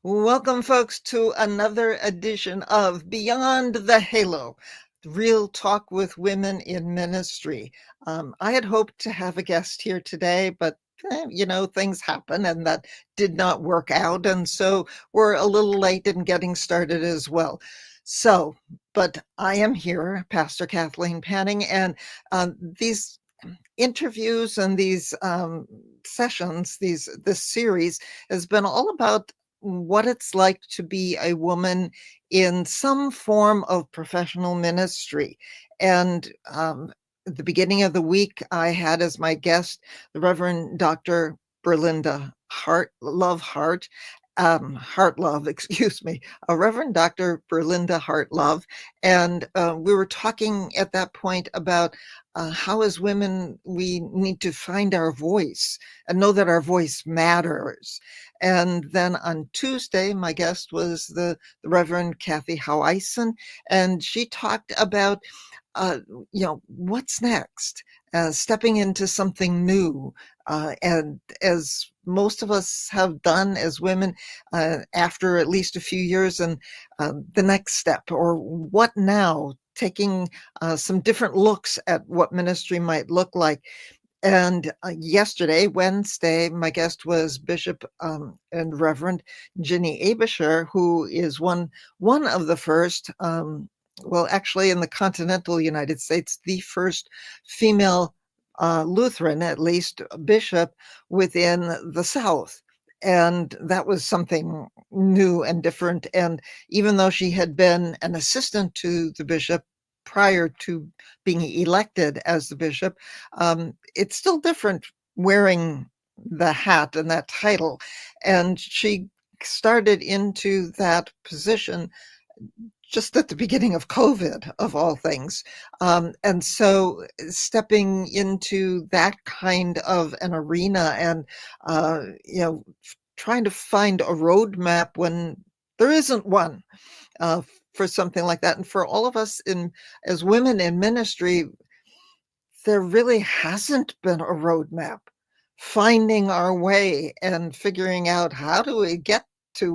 Welcome, folks, to another edition of Beyond the Halo, Real Talk with Women in Ministry. I had hoped to have a guest here today, but things happen and that did not work out. And so we're a little late in getting started as well. So, but I am here, Pastor Kathleen Panning, and these interviews and these sessions, this series has been all about what it's like to be a woman in some form of professional ministry. And at the beginning of the week, I had as my guest the Reverend Dr. Berlinda Hartlove, excuse me, Reverend Dr. Berlinda Hartlove. And we were talking at that point about how, as women, we need to find our voice and know that our voice matters. And then on Tuesday, my guest was the Reverend Kathy Howison, and she talked about uh, what's next, stepping into something new. And as most of us have done as women after at least a few years, and the next step, or what now, taking some different looks at what ministry might look like. And yesterday, Wednesday, my guest was Bishop and Reverend Ginny Abisher, who is one of the first, well, actually in the continental United States, the first female Lutheran, at least bishop, within the South. And that was something new and different. And even though she had been an assistant to the bishop prior to being elected as the bishop, it's still different wearing the hat and that title. And she started into that position just at the beginning of COVID, of all things. And so stepping into that kind of an arena and, trying to find a roadmap when there isn't one, for something like that. And for all of us as women in ministry, there really hasn't been a roadmap. Finding our way and figuring out, how do we get to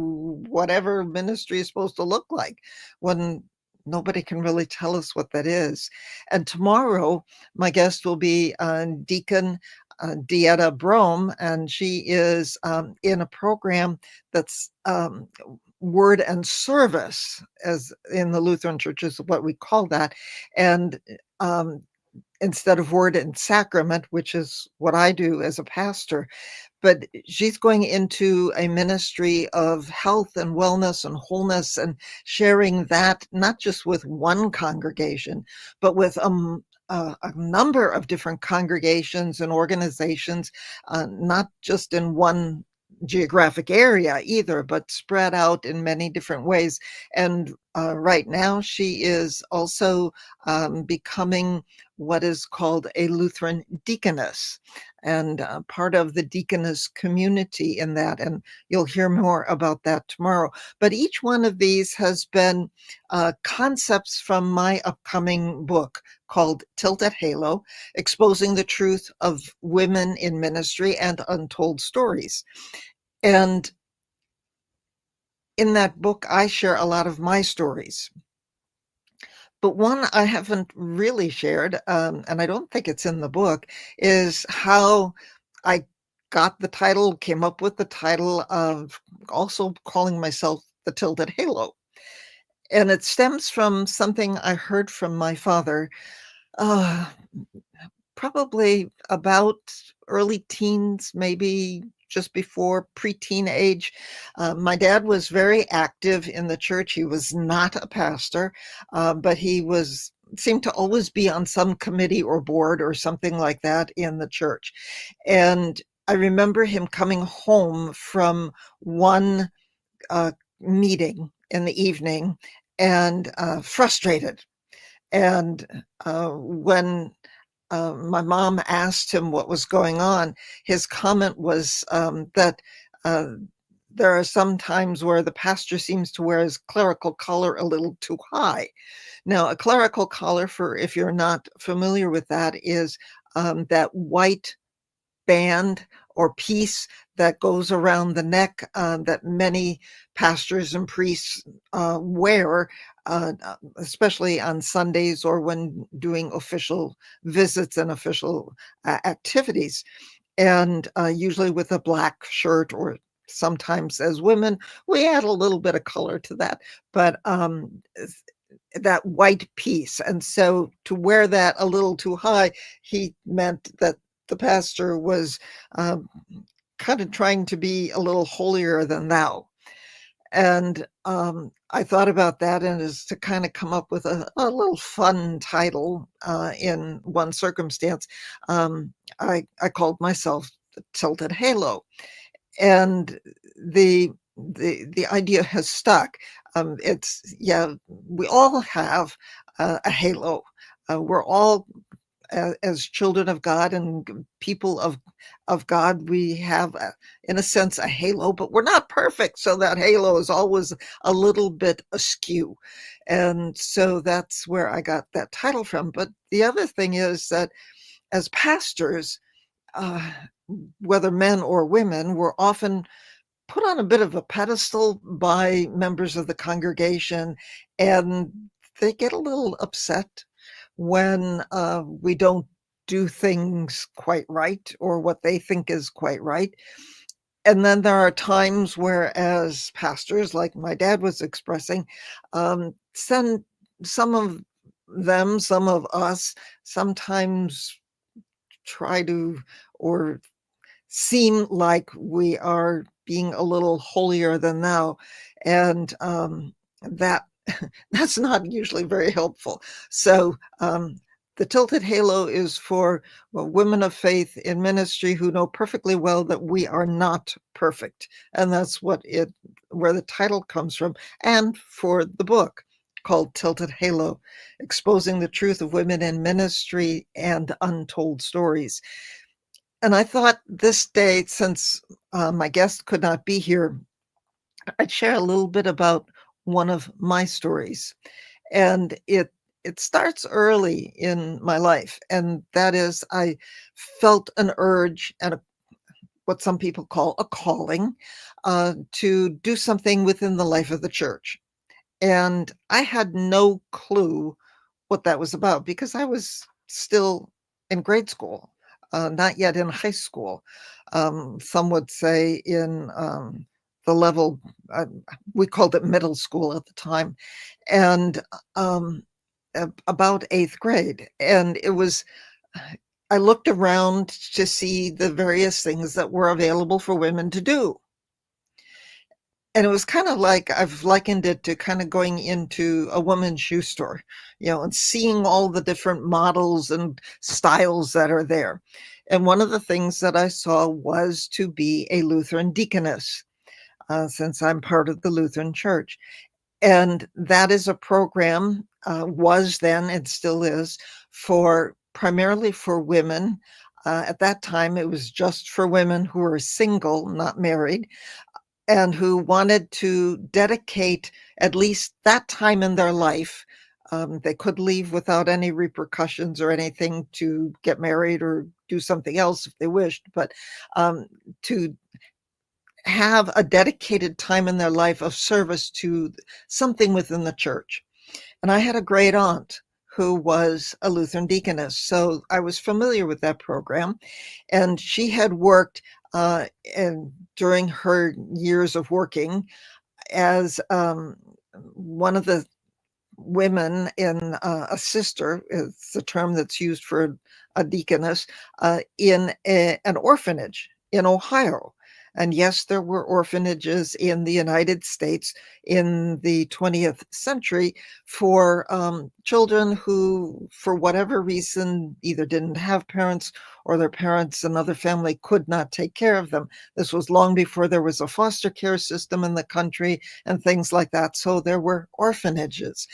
whatever ministry is supposed to look like when nobody can really tell us what that is. And tomorrow, my guest will be Deacon Dieta Brome, and she is in a program that's word and service, as in the Lutheran Church is what we call that. And instead of word and sacrament, which is what I do as a pastor. But she's going into a ministry of health and wellness and wholeness, and sharing that not just with one congregation, but with a number of different congregations and organizations, not just in one geographic area either, but spread out in many different ways. And right now she is also becoming what is called a Lutheran deaconess, and part of the deaconess community in that. And you'll hear more about that tomorrow. But each one of these has been concepts from my upcoming book called Tilted Halo, Exposing the Truth of Women in Ministry and Untold Stories. And in that book, I share a lot of my stories. But one I haven't really shared, and I don't think it's in the book, is how I got the title, came up with the title of also calling myself the Tilted Halo. And it stems from something I heard from my father, uh, probably about early teens, maybe just before preteen age. My dad was very active in the church. He was not a pastor, but he seemed to always be on some committee or board or something like that in the church. And I remember him coming home from one meeting in the evening and frustrated. And when my mom asked him what was going on, his comment was that there are some times where the pastor seems to wear his clerical collar a little too high. Now, a clerical collar, for if you're not familiar with that, is that white band or piece that goes around the neck, that many pastors and priests wear, especially on Sundays or when doing official visits and official activities, and usually with a black shirt, or sometimes as women, we add a little bit of color to that, but that white piece. And so to wear that a little too high, he meant that the pastor was um, kind of trying to be a little holier than thou. And I thought about that, and is to kind of come up with a little fun title in one circumstance. I called myself the Tilted Halo, and the idea has stuck. It's yeah, we all have a halo. We're all as children of God and people of God. We have, in a sense, a halo, but we're not perfect. So that halo is always a little bit askew, and so that's where I got that title from. But the other thing is that as pastors, uh, whether men or women, we're often put on a bit of a pedestal by members of the congregation, and they get a little upset when we don't do things quite right, or what they think is quite right. And then there are times where, as pastors, like my dad was expressing, send some of some of us, sometimes try to, or seem like we are being a little holier than thou, and that that's not usually very helpful. So the Tilted Halo is for, well, women of faith in ministry who know perfectly well that we are not perfect, and that's where the title comes from, and for the book called Tilted Halo: Exposing the Truth of Women in Ministry and Untold Stories. And I thought this day, since my guest could not be here, I'd share a little bit about one of my stories. And it starts early in my life, and that is, I felt an urge and what some people call a calling to do something within the life of the church. And I had no clue what that was about, because I was still in grade school, not yet in high school. Some would say in the level, we called it middle school at the time, and about eighth grade. And it was, I looked around to see the various things that were available for women to do. And it was kind of like, I've likened it to kind of going into a woman's shoe store, and seeing all the different models and styles that are there. And one of the things that I saw was to be a Lutheran deaconess, since I'm part of the Lutheran Church. And that is a program, was then and still is, for primarily for women. At that time, it was just for women who were single, not married, and who wanted to dedicate at least that time in their life. They could leave without any repercussions or anything, to get married or do something else if they wished, but to have a dedicated time in their life of service to something within the church. And I had a great aunt who was a Lutheran deaconess, so I was familiar with that program. And she had worked and during her years of working as one of the women in, a sister is the term that's used for a deaconess, in an orphanage in Ohio. And yes, there were orphanages in the United States in the 20th century for children who, for whatever reason, either didn't have parents, or their parents, another family, could not take care of them. This was long before there was a foster care system in the country and things like that. So there were orphanages,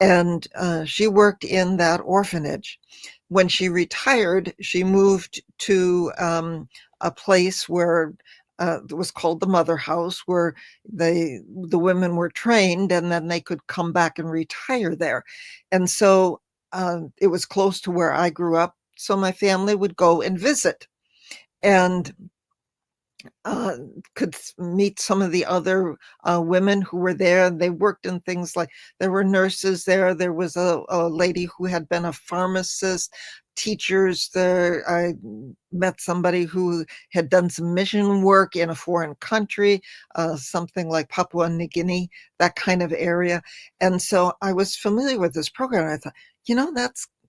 and she worked in that orphanage. When she retired, she moved to a place where it was called the Mother House, where the women were trained, and then they could come back and retire there. And so it was close to where I grew up, so my family would go and visit. And uh, could meet some of the other women who were there. They worked in things like there were nurses there. There was a lady who had been a pharmacist, teachers there. I met somebody who had done some mission work in a foreign country, something like Papua New Guinea, that kind of area. And so I was familiar with this program. And I thought,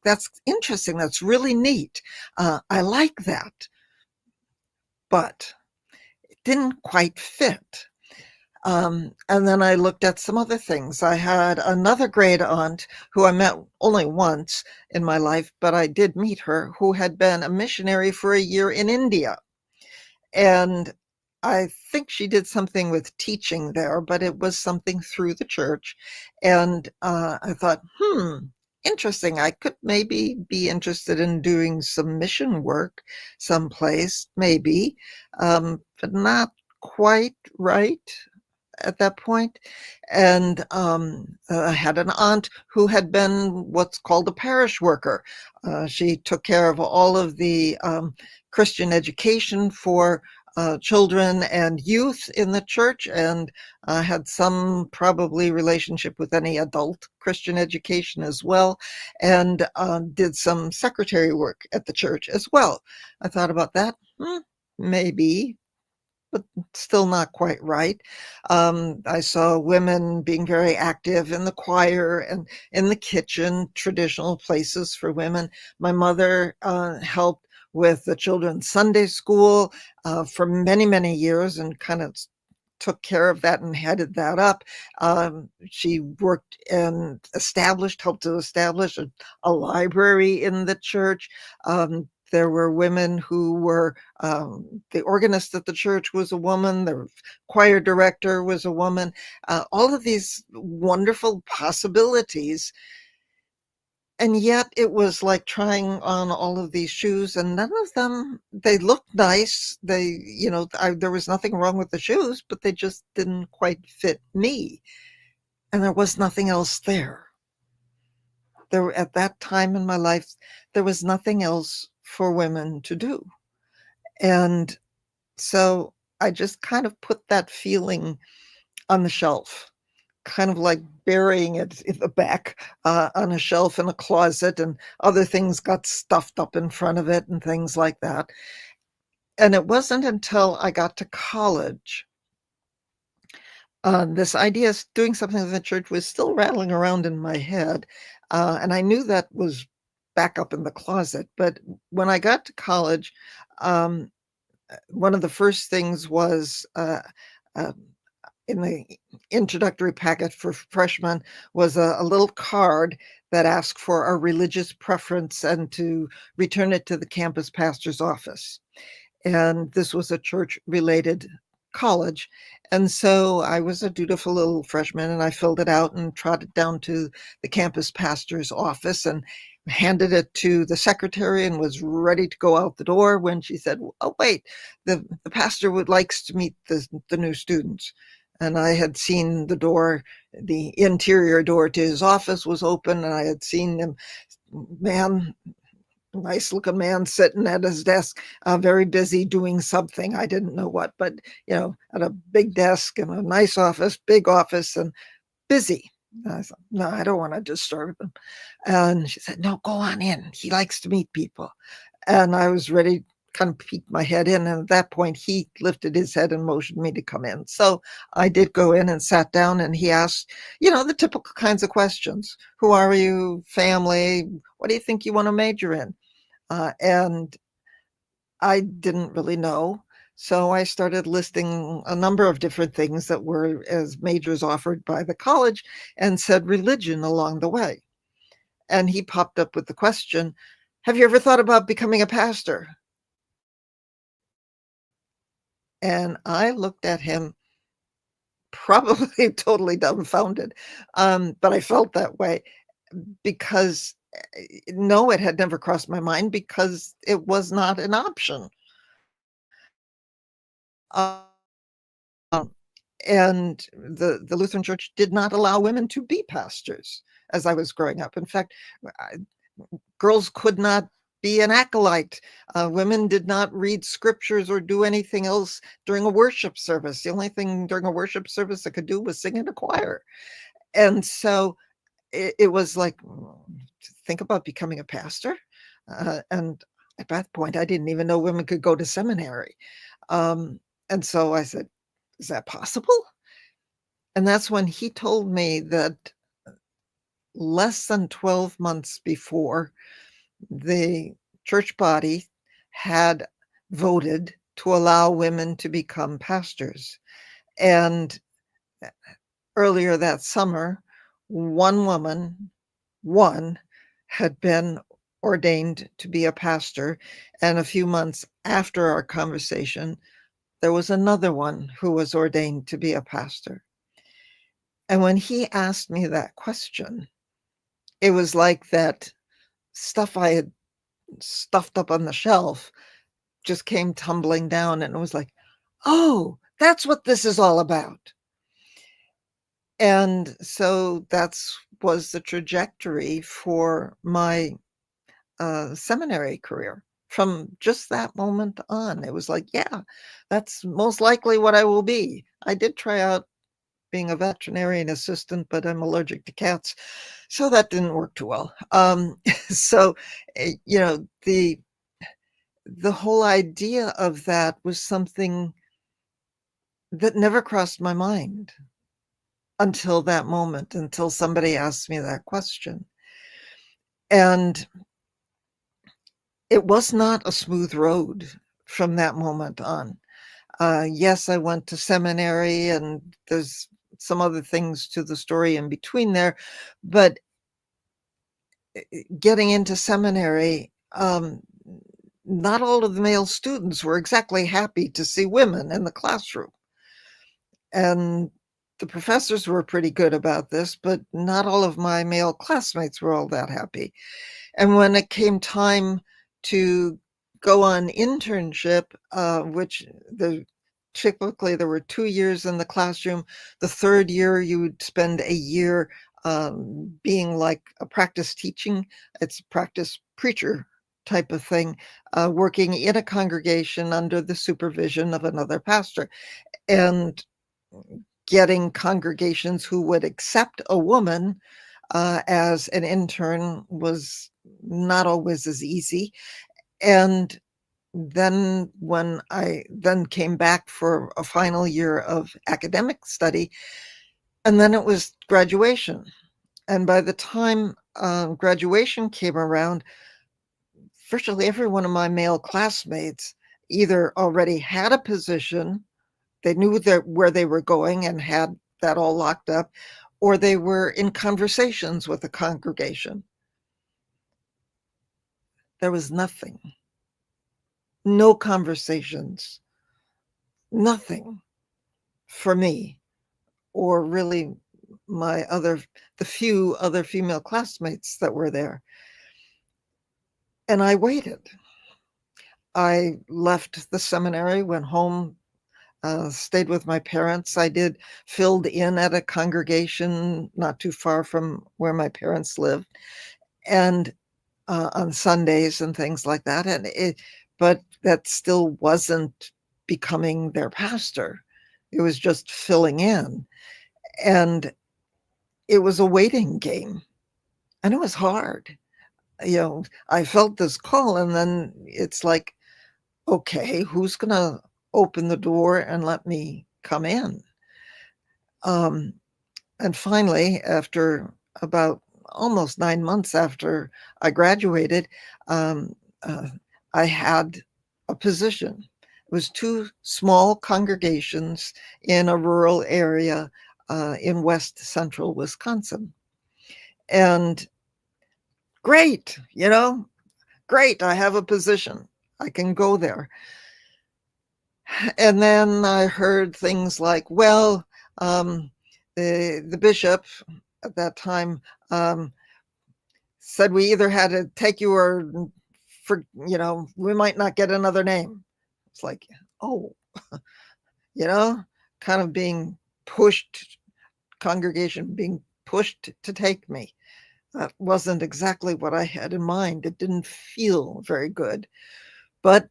that's interesting. That's really neat. I like that, but didn't quite fit. And then I looked at some other things. I had another great aunt who I met only once in my life, but I did meet her, who had been a missionary for a year in India. And I think she did something with teaching there, but it was something through the church. And I thought, interesting. I could maybe be interested in doing some mission work someplace, maybe, but not quite right at that point. And I had an aunt who had been what's called a parish worker. She took care of all of the Christian education for children and youth in the church, and had some probably relationship with any adult Christian education as well, and did some secretary work at the church as well. I thought about that. Maybe, but still not quite right. I saw women being very active in the choir and in the kitchen, traditional places for women. My mother helped with the children's Sunday school for many, many years and kind of took care of that and headed that up. She worked and helped to establish a library in the church. There were women who were the organist at the church was a woman, the choir director was a woman. All of these wonderful possibilities, and yet it was like trying on all of these shoes, and none of them, they looked nice. There was nothing wrong with the shoes, but they just didn't quite fit me. And there was nothing else there. At that time in my life, there was nothing else for women to do. And so I just kind of put that feeling on the shelf, kind of like burying it in the back on a shelf in a closet, and other things got stuffed up in front of it and things like that. And it wasn't until I got to college, this idea of doing something in the church was still rattling around in my head. And I knew that was back up in the closet. But when I got to college, um, one of the first things was uh, in the introductory packet for freshmen was a little card that asked for our religious preference and to return it to the campus pastor's office. And this was a church related college. And so I was a dutiful little freshman, and I filled it out and trotted down to the campus pastor's office and handed it to the secretary and was ready to go out the door when she said, "Oh, wait, the pastor likes to meet the new students." And I had seen the interior door to his office was open, and I had seen him, man, nice looking man sitting at his desk, very busy doing something. I didn't know what, but at a big desk and a nice office, big office, and busy. And I thought, no, I don't want to disturb him. And she said, no, go on in. He likes to meet people. And I was ready, kind of peeked my head in. And at that point, he lifted his head and motioned me to come in. So I did go in and sat down, and he asked, the typical kinds of questions. Who are you? Family? What do you think you want to major in? And I didn't really know. So I started listing a number of different things that were as majors offered by the college, and said religion along the way. And he popped up with the question, have you ever thought about becoming a pastor? And I looked at him, probably totally dumbfounded. But I felt that way because no, it had never crossed my mind because it was not an option. Um, and the Lutheran Church did not allow women to be pastors as I was growing up. In fact, girls could not, be pastors. They could be ministers, but they could not be pastors. And so I thought, well, girls could not be an acolyte. Women did not read scriptures or do anything else during a worship service. The only thing during a worship service I could do was sing in a choir. And so it was like, think about becoming a pastor. And at that point, I didn't even know women could go to seminary. And so I said, is that possible? And that's when he told me that less than 12 months before, the church body had voted to allow women to become pastors. And earlier that summer, one woman, one, had been ordained to be a pastor. And a few months after our conversation, there was another one who was ordained to be a pastor. And when he asked me that question, it was like that stuff I had stuffed up on the shelf just came tumbling down, and it was like, oh, that's what this is all about. And so that's was the trajectory for my seminary career. From just that moment on, it was like, yeah, that's most likely what I will be. I did try out being a veterinarian assistant, but I'm allergic to cats, so that didn't work too well. So, you know, the whole idea of that was something that never crossed my mind until that moment, until somebody asked me that question. And it was not a smooth road from that moment on. Yes, I went to seminary, and there's some other things to the story in between there, but getting into seminary, not all of the male students were exactly happy to see women in the classroom. And the professors were pretty good about this, but not all of my male classmates were all that happy. And when it came time to go on internship, which typically there were 2 years in the classroom. The third year, you would spend a year being like a practice teaching. It's a practice preacher type of thing, working in a congregation under the supervision of another pastor, and getting congregations who would accept a woman as an intern was not always as easy. And then when I then came back for a final year of academic study, and then it was graduation. And by the time graduation came around, virtually every one of my male classmates either already had a position, they knew where they were going and had that all locked up, or they were in conversations with the congregation. There was nothing, no conversations, nothing for me, or really the few other female classmates that were there. And I waited. I left the seminary, went home, stayed with my parents. I filled in at a congregation not too far from where my parents lived, and on Sundays and things like that. But that still wasn't becoming their pastor. It was just filling in. And it was a waiting game. And it was hard. I felt this call, and then it's like, okay, who's going to open the door and let me come in? Um, and finally, after about almost 9 months after I graduated, um, uh, I had a position. It was two small congregations in a rural area in west central Wisconsin. And great, great, I have a position. I can go there. And then I heard things like, well, the bishop at that time said we either had to take you or we might not get another name. It's like, oh, you know, kind of being pushed, congregation being pushed to take me. That wasn't exactly what I had in mind. It didn't feel very good, but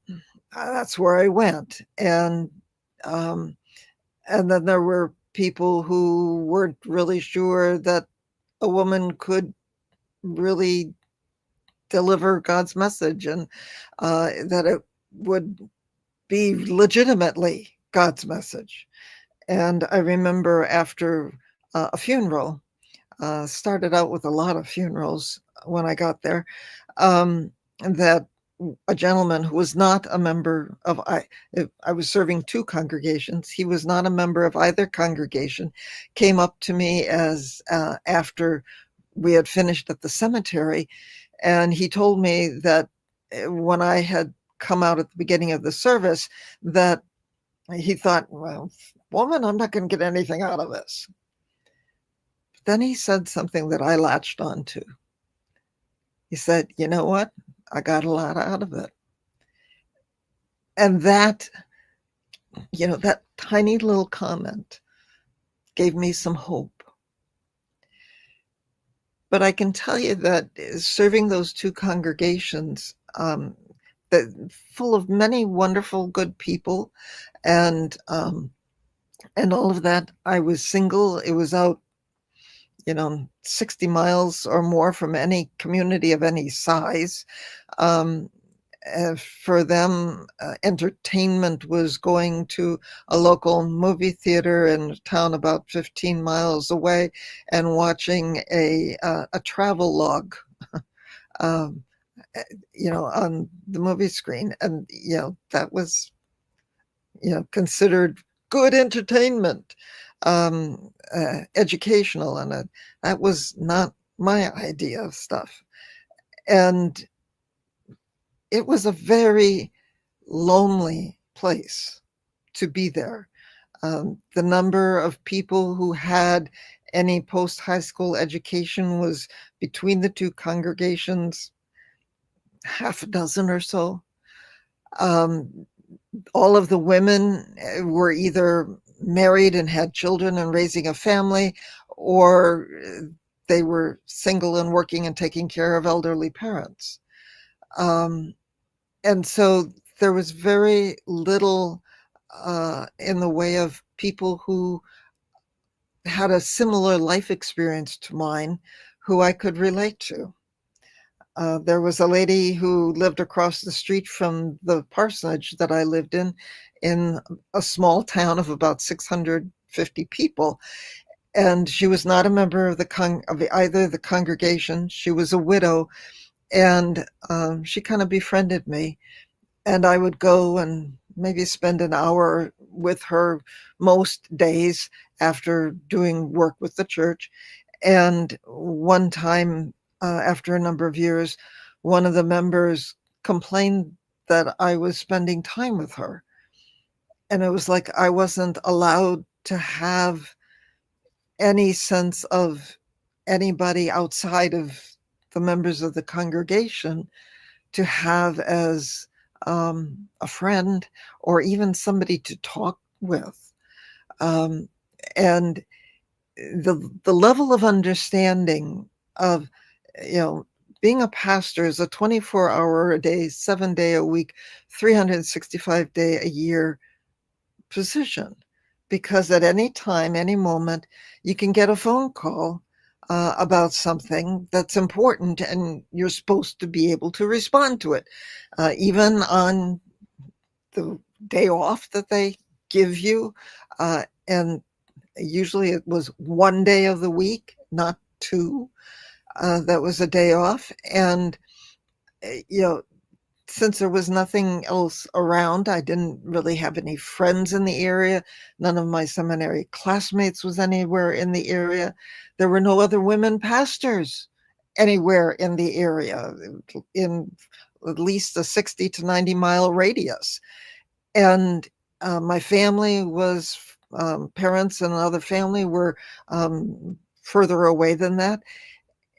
that's where I went. Um, and then there were people who weren't really sure that a woman could really deliver God's message, and that it would be legitimately God's message. And I remember after a funeral, started out with a lot of funerals when I got there, that a gentleman who was not a member of I was serving two congregations. He was not a member of either congregation. Came up to me as after we had finished at the cemetery, and he told me that when I had come out at the beginning of the service, that he thought, well, woman, I'm not going to get anything out of this. Then he said something that I latched on to. He said, you know what? I got a lot out of it. And that, that tiny little comment gave me some hope. But I can tell you that serving those two congregations, that full of many wonderful, good people, and all of that, I was single. It was out 60 miles or more from any community of any size. Um, for them, entertainment was going to a local movie theater in a town about 15 miles away and watching a travel log, um, on the movie screen. And, that was, considered good entertainment, educational, and that was not my idea of stuff. And it was a very lonely place to be there. The number of people who had any post high school education was, between the two congregations, half a dozen or so. Um, all of the women were either married and had children and raising a family, or they were single and working and taking care of elderly parents. Um, and so there was very little in the way of people who had a similar life experience to mine who I could relate to. There was a lady who lived across the street from the parsonage that I lived in a small town of about 650 people. And she was not a member of either the congregation. She was a widow, and she kind of befriended me. And I would go and maybe spend an hour with her most days after doing work with the church. And one time, after a number of years, one of the members complained that I was spending time with her. And it was like I wasn't allowed to have any sense of anybody outside of the members of the congregation to have as a friend or even somebody to talk with. And the level of understanding of, being a pastor is a 24-hour a day, 7-day a week, 365-day a year position, because at any time, any moment, you can get a phone call about something that's important, and you're supposed to be able to respond to it, even on the day off that they give you. And usually it was one day of the week, not two. That was a day off. And, since there was nothing else around, I didn't really have any friends in the area. None of my seminary classmates was anywhere in the area. There were no other women pastors anywhere in the area, in at least a 60 to 90-mile radius. And my family was, parents and other family were further away than that.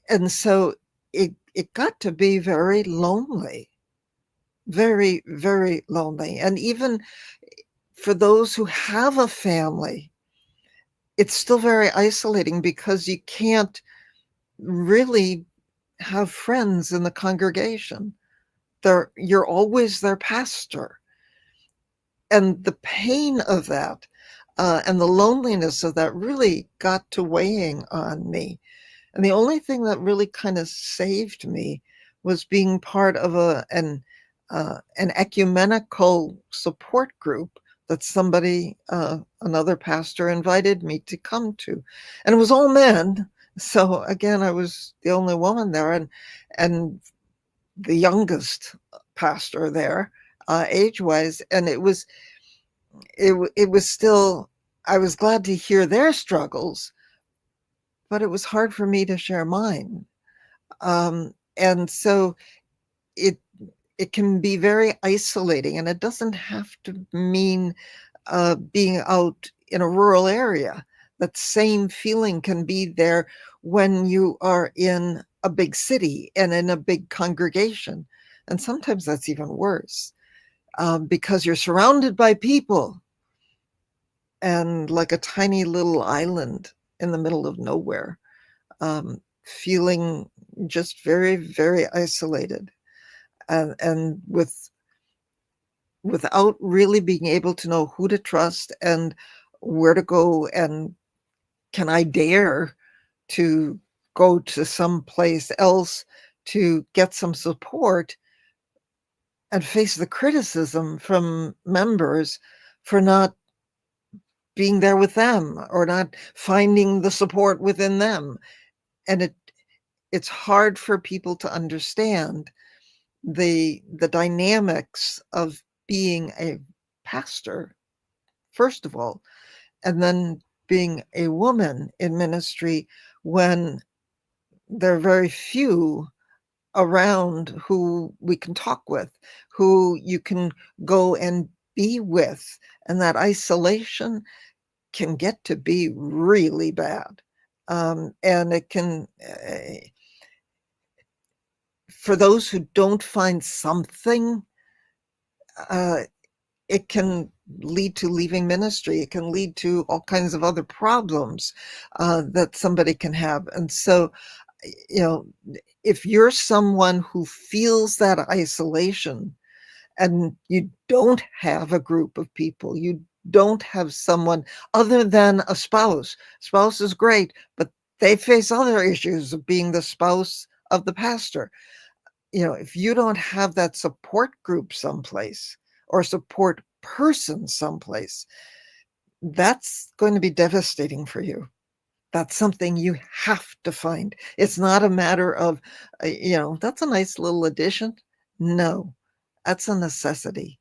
And so it got to be very lonely. Very, very lonely. And even for those who have a family, it's still very isolating because you can't really have friends in the congregation. You're always their pastor. And the pain of that and the loneliness of that really got to weighing on me. And the only thing that really kind of saved me was being part of an ecumenical support group that another pastor, invited me to come to, and it was all men. So again, I was the only woman there, and the youngest pastor there, age-wise, and it was still. I was glad to hear their struggles, but it was hard for me to share mine. And so it it can be very isolating, and it doesn't have to mean being out in a rural area. That same feeling can be there when you are in a big city and in a big congregation, and sometimes that's even worse, because you're surrounded by people and like a tiny little island in the middle of nowhere, feeling just very, very isolated, and without really being able to know who to trust and where to go, and can I dare to go to some place else to get some support, and face the criticism from members for not being there with them or not finding the support within them. And it's hard for people to understand the dynamics of being a pastor, first of all, and then being a woman in ministry, when there are very few around who we can talk with, who you can go and be with. And that isolation can get to be really bad. And it can, for those who don't find something, uh, it can lead to leaving ministry. It can lead to all kinds of other problems that somebody can have. And so, you know, if you're someone who feels that isolation and you don't have a group of people, you don't have someone other than a spouse. Spouse is great, but they face other issues of being the spouse of the pastor. You know, if you don't have that support group someplace or support person someplace, that's going to be devastating for you. That's something you have to find. It's not a matter of, that's a nice little addition. No, that's a necessity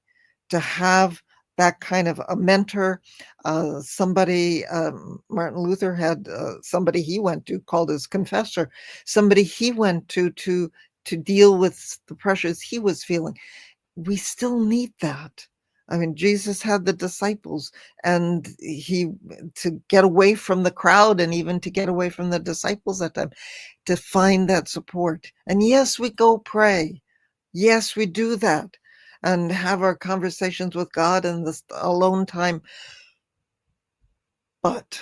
to have that kind of a mentor. Somebody, Martin Luther had somebody he went to called his confessor, somebody he went to deal with the pressures he was feeling. We still need that. I mean, Jesus had the disciples, and to get away from the crowd and even to get away from the disciples at time, to find that support. And yes, we go pray. Yes, we do that and have our conversations with God and this alone time. But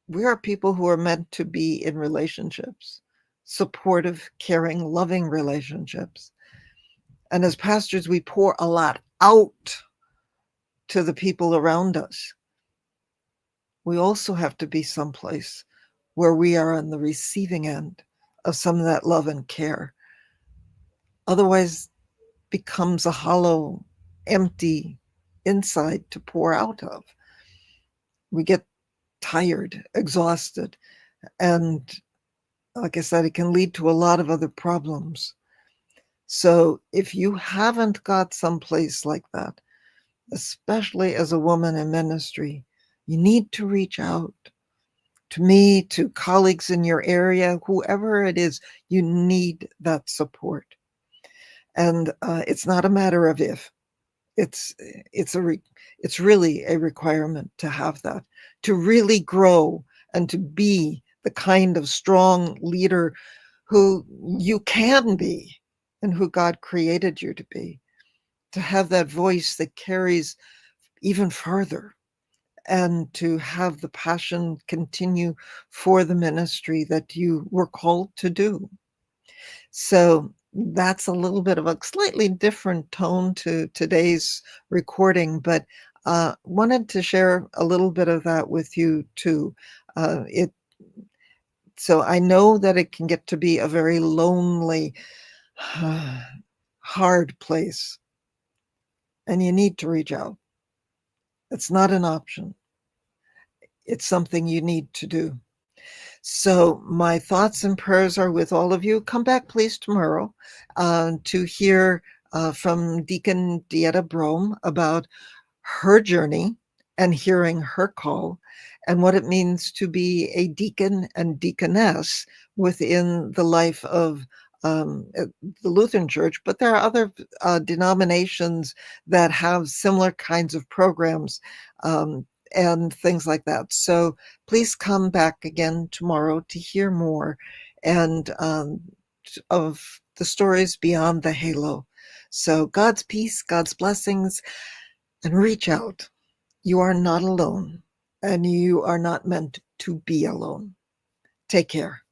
we are people who are meant to be in relationships, supportive, caring, loving relationships. And as pastors, we pour a lot out to the people around us. We also have to be someplace where we are on the receiving end of some of that love and care. Otherwise, becomes a hollow, empty inside to pour out of. We get tired, exhausted, and like I said, it can lead to a lot of other problems. So if you haven't got someplace like that, especially as a woman in ministry, you need to reach out to me, to colleagues in your area, whoever it is. You need that support. And it's not a matter of if. It's it's really a requirement to have that, to really grow and to be the kind of strong leader who you can be and who God created you to be, to have that voice that carries even further, and to have the passion continue for the ministry that you were called to do. So that's a little bit of a slightly different tone to today's recording, but wanted to share a little bit of that with you too. It so I know that it can get to be a very lonely, hard place, and you need to reach out. It's not an option. It's something you need to do. So my thoughts and prayers are with all of you. Come back, please, tomorrow to hear from Deacon Dieta Brome about her journey and hearing her call and what it means to be a deacon and deaconess within the life of the Lutheran Church. But there are other denominations that have similar kinds of programs and things like that. So please come back again tomorrow to hear more and of the stories beyond the halo. So God's peace, God's blessings, and reach out. You are not alone, and you are not meant to be alone. Take care.